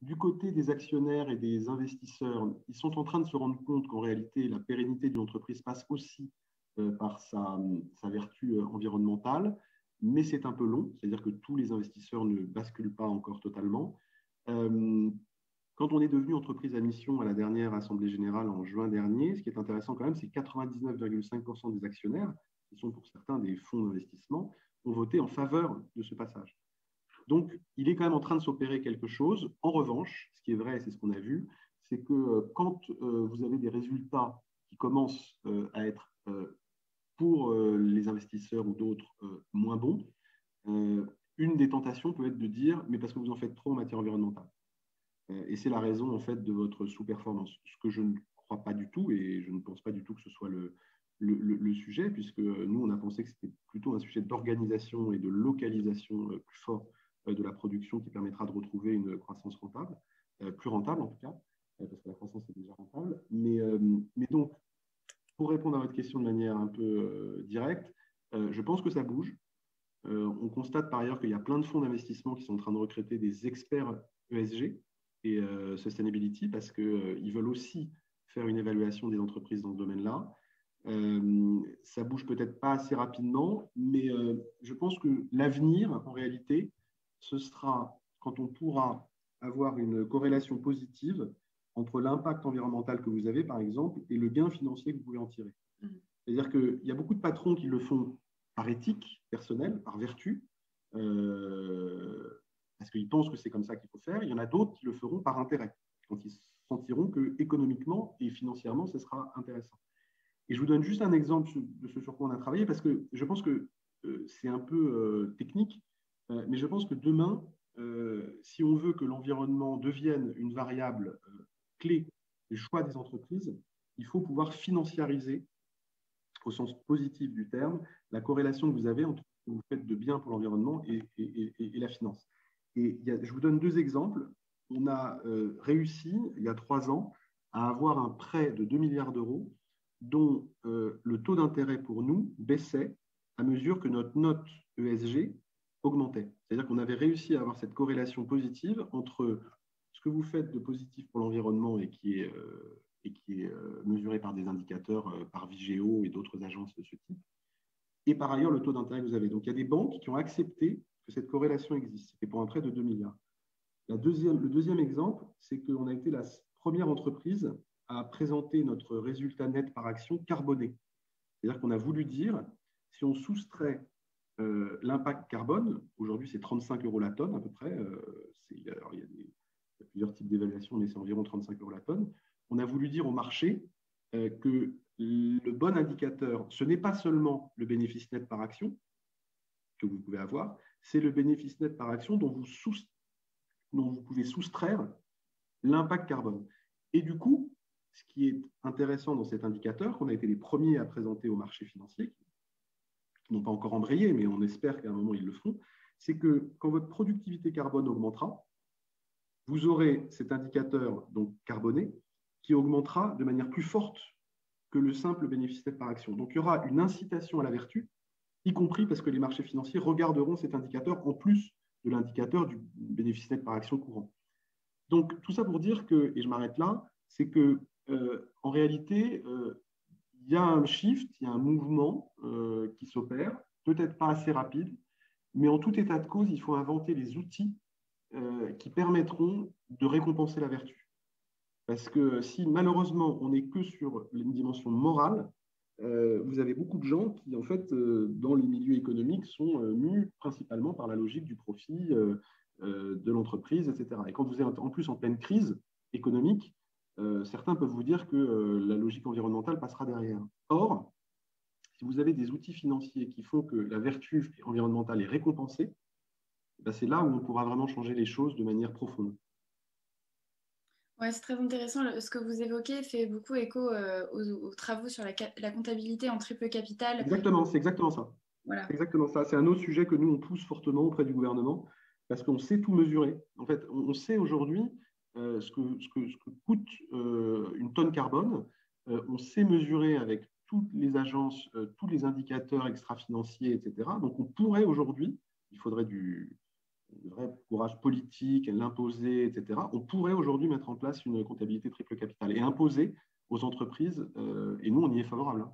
du côté des actionnaires et des investisseurs, ils sont en train de se rendre compte qu'en réalité, la pérennité d'une entreprise passe aussi par sa vertu environnementale, mais c'est un peu long, c'est-à-dire que tous les investisseurs ne basculent pas encore totalement. Quand on est devenu entreprise à mission à la dernière Assemblée générale en juin dernier, ce qui est intéressant quand même, c'est que 99,5% des actionnaires, qui sont pour certains des fonds d'investissement, ont voté en faveur de ce passage. Donc, il est quand même en train de s'opérer quelque chose. En revanche, ce qui est vrai, c'est ce qu'on a vu, c'est que quand vous avez des résultats qui commencent à être pour les investisseurs ou d'autres moins bons, une des tentations peut être de dire, mais parce que vous en faites trop en matière environnementale. Et c'est la raison en fait de votre sous-performance. Ce que je ne crois pas du tout, et je ne pense pas du tout que ce soit le sujet, puisque nous, on a pensé que c'était plutôt un sujet d'organisation et de localisation plus fort de la production qui permettra de retrouver une croissance rentable, plus rentable en tout cas, parce que la croissance est déjà rentable. Mais donc, pour répondre à votre question de manière un peu directe, je pense que ça bouge. On constate par ailleurs qu'il y a plein de fonds d'investissement qui sont en train de recruter des experts ESG et sustainability parce qu'ils veulent aussi faire une évaluation des entreprises dans ce domaine-là. Ça bouge peut-être pas assez rapidement, mais je pense que l'avenir, en réalité, ce sera quand on pourra avoir une corrélation positive entre l'impact environnemental que vous avez, par exemple, et le gain financier que vous pouvez en tirer. C'est-à-dire qu'il y a beaucoup de patrons qui le font par éthique personnelle, par vertu, parce qu'ils pensent que c'est comme ça qu'il faut faire. Il y en a d'autres qui le feront par intérêt, quand ils sentiront que économiquement et financièrement, ce sera intéressant. Et je vous donne juste un exemple de ce sur quoi on a travaillé, parce que je pense que c'est un peu technique, mais je pense que demain, si on veut que l'environnement devienne une variable clé du choix des entreprises, il faut pouvoir financiariser, au sens positif du terme, la corrélation que vous avez entre ce que vous faites de bien pour l'environnement et la finance. Et je vous donne deux exemples. On a réussi, il y a 3 ans, à avoir un prêt de 2 milliards d'euros dont le taux d'intérêt pour nous baissait à mesure que notre note ESG augmentait. C'est-à-dire qu'on avait réussi à avoir cette corrélation positive entre ce que vous faites de positif pour l'environnement et qui est mesuré par des indicateurs, par Vigeo et d'autres agences de ce type, et par ailleurs le taux d'intérêt que vous avez. Donc il y a des banques qui ont accepté que cette corrélation existe. C'était pour un prêt de 2 milliards. Le deuxième exemple, c'est qu'on a été la première entreprise à présenter notre résultat net par action carboné. C'est-à-dire qu'on a voulu dire, si on soustrait l'impact carbone, aujourd'hui c'est 35 € la tonne à peu près, il y a plusieurs types d'évaluations, mais c'est environ 35 € la tonne, on a voulu dire au marché que le bon indicateur, ce n'est pas seulement le bénéfice net par action que vous pouvez avoir, c'est le bénéfice net par action dont vous pouvez soustraire l'impact carbone. Et du coup, ce qui est intéressant dans cet indicateur, qu'on a été les premiers à présenter au marché financier, qui n'ont pas encore embrayé, mais on espère qu'à un moment ils le feront, c'est que quand votre productivité carbone augmentera, vous aurez cet indicateur donc carboné qui augmentera de manière plus forte que le simple bénéfice net par action. Donc il y aura une incitation à la vertu, y compris parce que les marchés financiers regarderont cet indicateur en plus de l'indicateur du bénéfice net par action courant. Donc tout ça pour dire que, et je m'arrête là, c'est que en réalité, il y a un shift, il y a un mouvement qui s'opère, peut-être pas assez rapide, mais en tout état de cause, il faut inventer les outils qui permettront de récompenser la vertu. Parce que si malheureusement on n'est que sur une dimension morale, vous avez beaucoup de gens qui, en fait, dans les milieux économiques, sont mus principalement par la logique du profit de l'entreprise, etc. Et quand vous êtes en plus en pleine crise économique, certains peuvent vous dire que la logique environnementale passera derrière. Or, si vous avez des outils financiers qui font que la vertu environnementale est récompensée, ben c'est là où on pourra vraiment changer les choses de manière profonde. Ouais, c'est très intéressant. Ce que vous évoquez fait beaucoup écho aux travaux sur la comptabilité en triple capital. Exactement, c'est exactement ça. Voilà. C'est exactement ça. C'est un autre sujet que nous, on pousse fortement auprès du gouvernement parce qu'on sait tout mesurer. En fait, on sait aujourd'hui ce que coûte une tonne carbone. On sait mesurer avec toutes les agences, tous les indicateurs extra-financiers, etc. Donc, on pourrait aujourd'hui, il faudrait vrai courage politique, l'imposer, etc., on pourrait aujourd'hui mettre en place une comptabilité triple capital et imposer aux entreprises, et nous, on y est favorable, hein,